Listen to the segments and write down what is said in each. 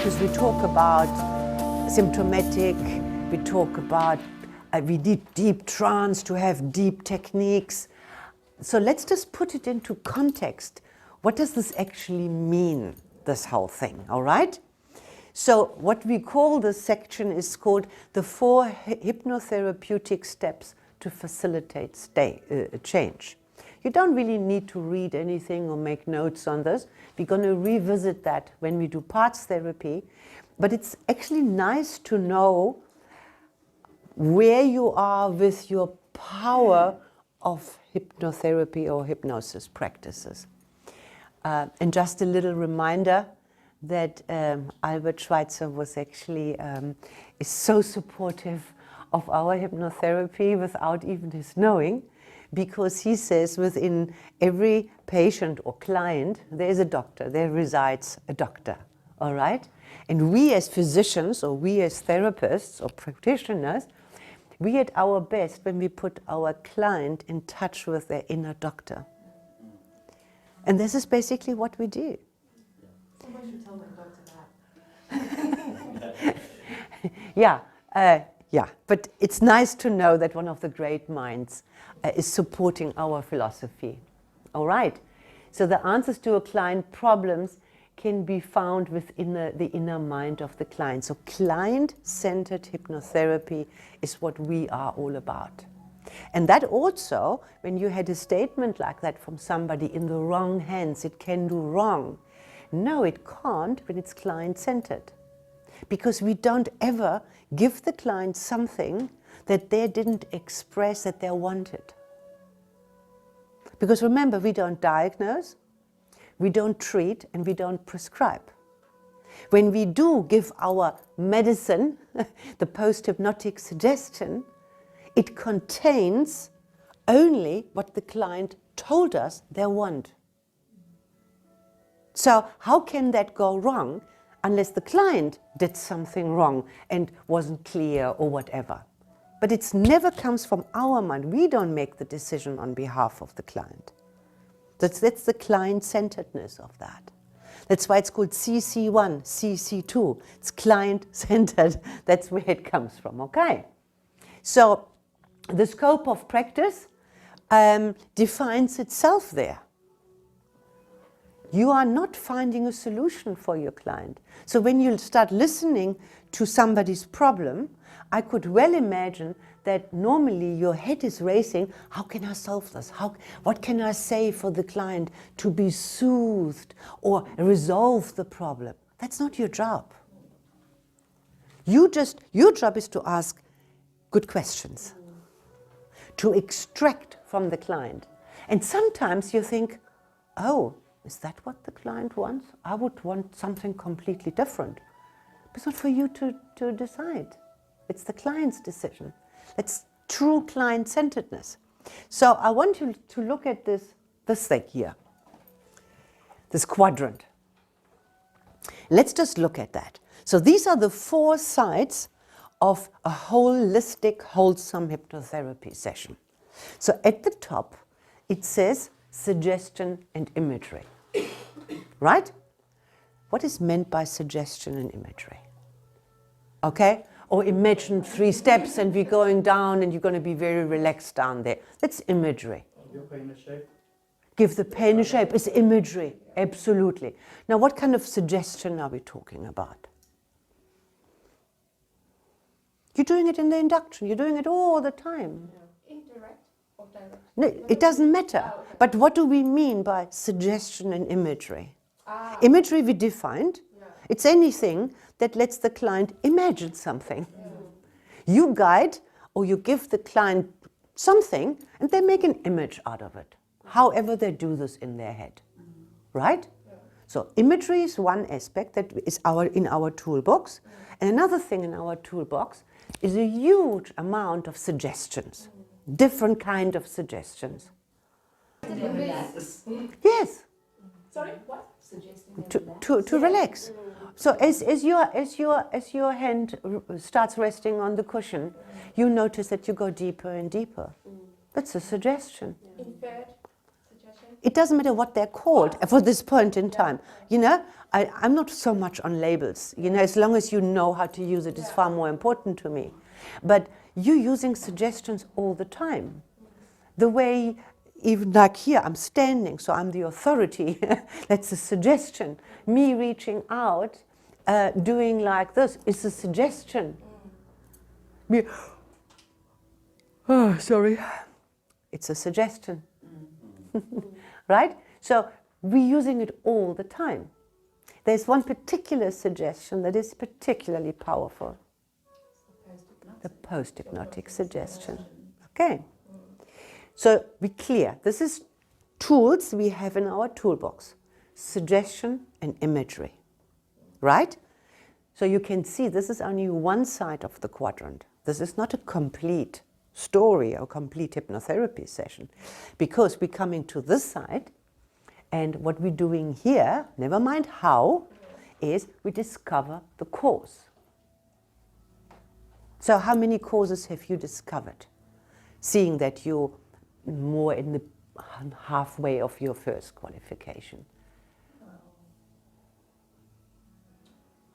because we talk about symptomatic, we talk about we need deep trance to have deep techniques. So let's just put it into context. What does this actually mean, this whole thing, all right? So what we call this section is called the 4 hypnotherapeutic steps to facilitate change. You don't really need to read anything or make notes on this. We're going to revisit that when we do parts therapy. But it's actually nice to know where you are with your power of hypnotherapy or hypnosis practices. And just a little reminder that Albert Schweitzer was actually is so supportive of our hypnotherapy without even his knowing, because he says within every patient or client there is a doctor, there resides a doctor, all right? And we as physicians or we as therapists or practitioners, we at our best when we put our client in touch with their inner doctor. And this is basically what we do. Somebody should tell my doctor that. Yeah, but it's nice to know that one of the great minds is supporting our philosophy. All right, so the answers to a client problems can be found within the inner mind of the client. So client-centered hypnotherapy is what we are all about. And that also, when you had a statement like that from somebody in the wrong hands, it can do wrong. No, it can't when it's client-centered. Because we don't ever give the client something that they didn't express that they wanted. Because remember, we don't diagnose, we don't treat, and we don't prescribe. When we do give our medicine, the post-hypnotic suggestion, it contains only what the client told us they want. So how can that go wrong unless the client did something wrong and wasn't clear or whatever? But it never comes from our mind. We don't make the decision on behalf of the client. That's the client-centeredness of that. That's why it's called CC1, CC2. It's client-centered. That's where it comes from, okay? So the scope of practice defines itself there. You are not finding a solution for your client. So when you start listening to somebody's problem, I could well imagine that normally your head is racing. How can I solve this? What can I say for the client to be soothed or resolve the problem? That's not your job. Your job is to ask good questions, to extract from the client. And sometimes you think, oh, is that what the client wants? I would want something completely different. But it's not for you to decide. It's the client's decision. It's true client-centeredness. So I want you to look at this thing here, this quadrant. Let's just look at that. So these are the 4 sides of a holistic, wholesome hypnotherapy session. So at the top, it says suggestion and imagery. Right? What is meant by suggestion and imagery? Okay? Or imagine 3 steps and we're going down and you're going to be very relaxed down there. That's imagery. Give pain a shape. Give the pain a shape. It's imagery. Absolutely. Now, what kind of suggestion are we talking about? You're doing it in the induction. You're doing it all the time. Indirect or direct? No, it doesn't matter. But what do we mean by suggestion and imagery? Imagery we defined. It's anything that lets the client imagine something. You guide or you give the client something and they make an image out of it. However they do this in their head. Right? So imagery is one aspect that is in our toolbox. And another thing in our toolbox is a huge amount of suggestions. Different kind of suggestions. Yes. Sorry, what? To relax. So as your hand starts resting on the cushion, you notice that you go deeper and deeper. That's a suggestion. Inferred suggestion? It doesn't matter what they're called for this point in time. You know, I'm not so much on labels. You know, as long as you know how to use it is far more important to me. But you're using suggestions all the time. The way, even like here, I'm standing, so I'm the authority. That's a suggestion. Me reaching out, doing like this is a suggestion. Me, oh, sorry. It's a suggestion. Right? So we're using it all the time. There's one particular suggestion that is particularly powerful. The post-hypnotic suggestion. Okay. So we're clear. This is tools we have in our toolbox. Suggestion and imagery. Right? So you can see this is only one side of the quadrant. This is not a complete story or complete hypnotherapy session, because we're coming to this side, and what we're doing here, never mind how, is we discover the cause. So how many causes have you discovered, seeing that you're more in the halfway of your first qualification?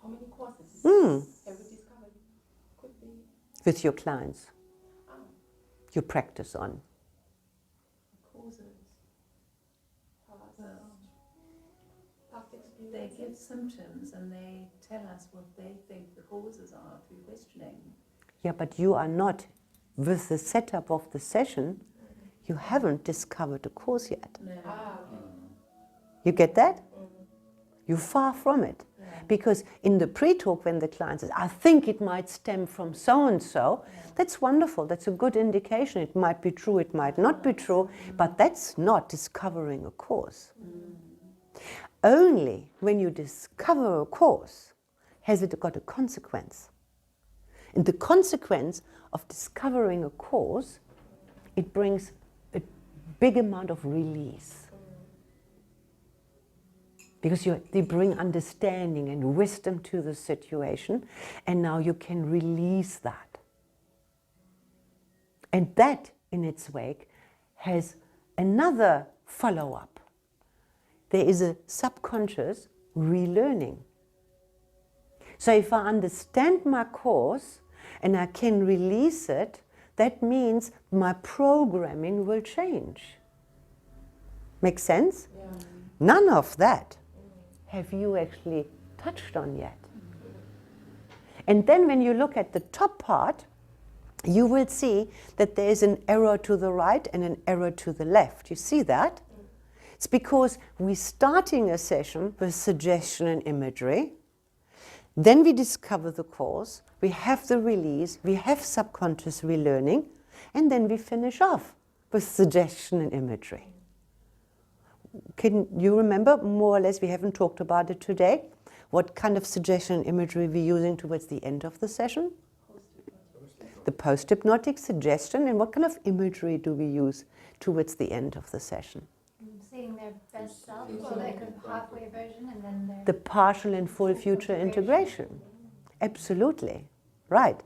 How many courses have we discovered? Could be With your clients? You practice on? causes, past experience. They give symptoms and they tell us what they think the causes are through questioning. Yeah, but you are not, with the setup of the session, you haven't discovered the cause yet. No. You get that? You're far from it. Yeah. Because in the pre-talk, when the client says, I think it might stem from so-and-so, that's wonderful, that's a good indication. It might be true, it might not be true, but that's not discovering a cause. Only when you discover a cause has it got a consequence. And the consequence of discovering a cause, it brings a big amount of release. Because they bring understanding and wisdom to the situation, and now you can release that. And that, in its wake, has another follow-up. There is a subconscious relearning. So if I understand my cause and I can release it, that means my programming will change. Make sense? Yeah. None of that have you actually touched on yet. And then when you look at the top part, you will see that there is an arrow to the right and an arrow to the left. You see that? It's because we're starting a session with suggestion and imagery. Then we discover the cause, we have the release, we have subconscious relearning, and then we finish off with suggestion and imagery. Can you remember, more or less, we haven't talked about it today, what kind of suggestion and imagery we're using towards the end of the session? The post-hypnotic suggestion, and what kind of imagery do we use towards the end of the session? Seeing their best self, or like a halfway version, and then their... The partial and full future integration. Absolutely. Right.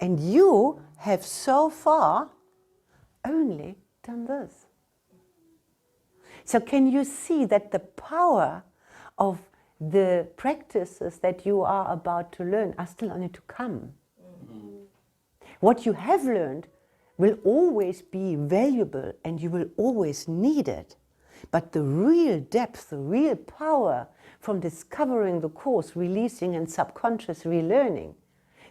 And you have so far only done this. So can you see that the power of the practices that you are about to learn are still only to come? What you have learned will always be valuable and you will always need it. But the real depth, the real power from discovering the course, releasing and subconscious relearning,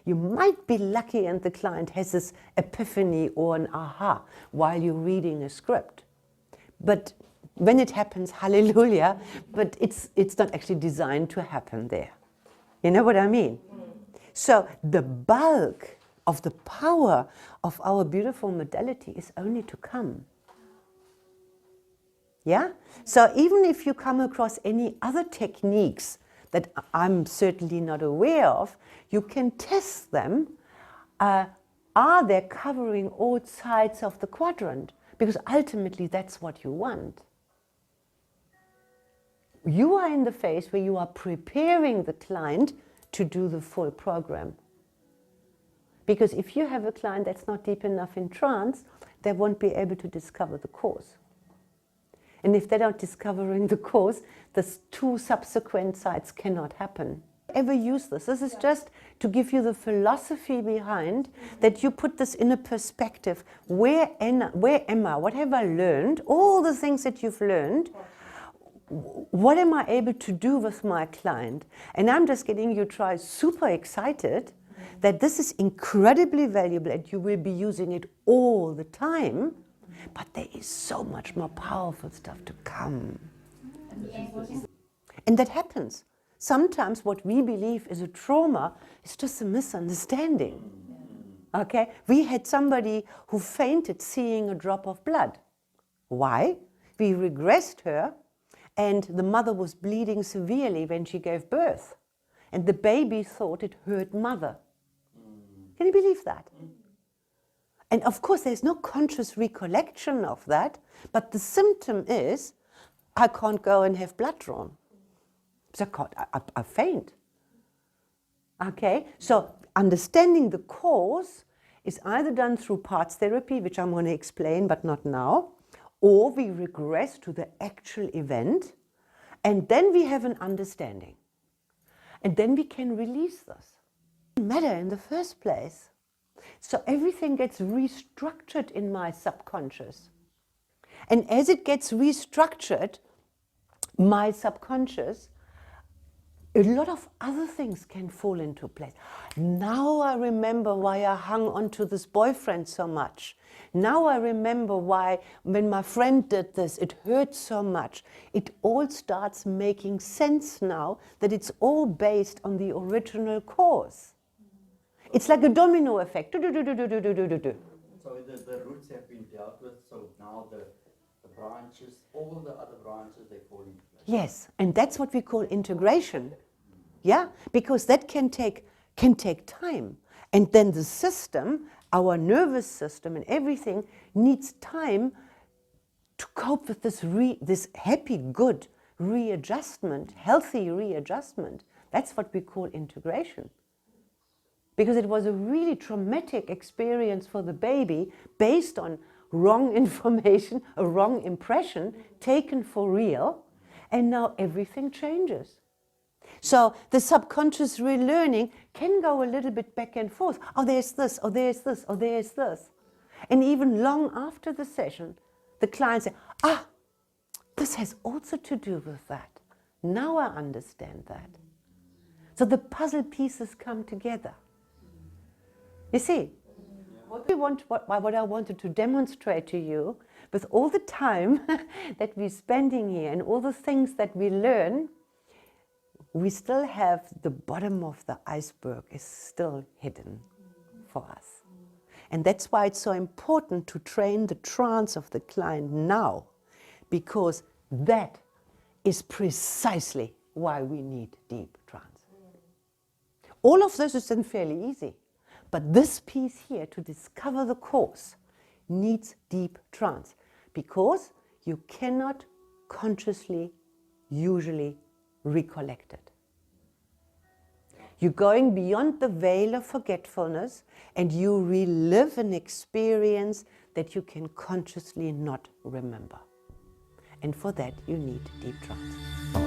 you might be lucky and the client has this epiphany or an aha while you're reading a script. But when it happens, hallelujah, but it's not actually designed to happen there. You know what I mean? So the bulk of the power of our beautiful modality is only to come. Yeah? So even if you come across any other techniques that I'm certainly not aware of, you can test them. Are they covering all sides of the quadrant? Because ultimately that's what you want. You are in the phase where you are preparing the client to do the full program. Because if you have a client that's not deep enough in trance, they won't be able to discover the cause. And if they're not discovering the cause, the two subsequent sides cannot happen. Ever use this? This is just to give you the philosophy behind that you put this in a perspective. Where am I? What have I learned? All the things that you've learned. What am I able to do with my client? And I'm just getting you super excited that this is incredibly valuable and you will be using it all the time. But there is so much more powerful stuff to come. And that happens. Sometimes what we believe is a trauma is just a misunderstanding. Okay? We had somebody who fainted seeing a drop of blood. Why? We regressed her, and the mother was bleeding severely when she gave birth. And the baby thought it hurt mother. Can you believe that? And of course, there's no conscious recollection of that, but the symptom is, I can't go and have blood drawn. I faint. Okay, so understanding the cause is either done through parts therapy, which I'm going to explain, but not now, or we regress to the actual event, and then we have an understanding. And then we can release this. It doesn't matter in the first place. So everything gets restructured in my subconscious. And as it gets restructured, my subconscious, a lot of other things can fall into place. Now I remember why I hung on to this boyfriend so much. Now I remember why, when my friend did this, it hurt so much. It all starts making sense now that it's all based on the original cause. It's like a domino effect. So the roots have been dealt with, so now the branches, all the other branches, they fall into place. Yes, and that's what we call integration. Yeah, because that can take time. And then the system, our nervous system and everything needs time to cope with this happy, good readjustment, healthy readjustment. That's what we call integration. Because it was a really traumatic experience for the baby based on wrong information, a wrong impression taken for real, and now everything changes. So the subconscious relearning can go a little bit back and forth. Oh, there's this, oh, there's this, oh, there's this. And even long after the session, the client says, this has also to do with that. Now I understand that. So the puzzle pieces come together. You see, what I wanted to demonstrate to you, with all the time that we're spending here and all the things that we learn, we still have the bottom of the iceberg is still hidden for us. And that's why it's so important to train the trance of the client now, because that is precisely why we need deep trance. All of this is then fairly easy, but this piece here, to discover the cause, needs deep trance, because you cannot consciously, usually, recollect it. You're going beyond the veil of forgetfulness and you relive an experience that you can consciously not remember. And for that you need deep trance.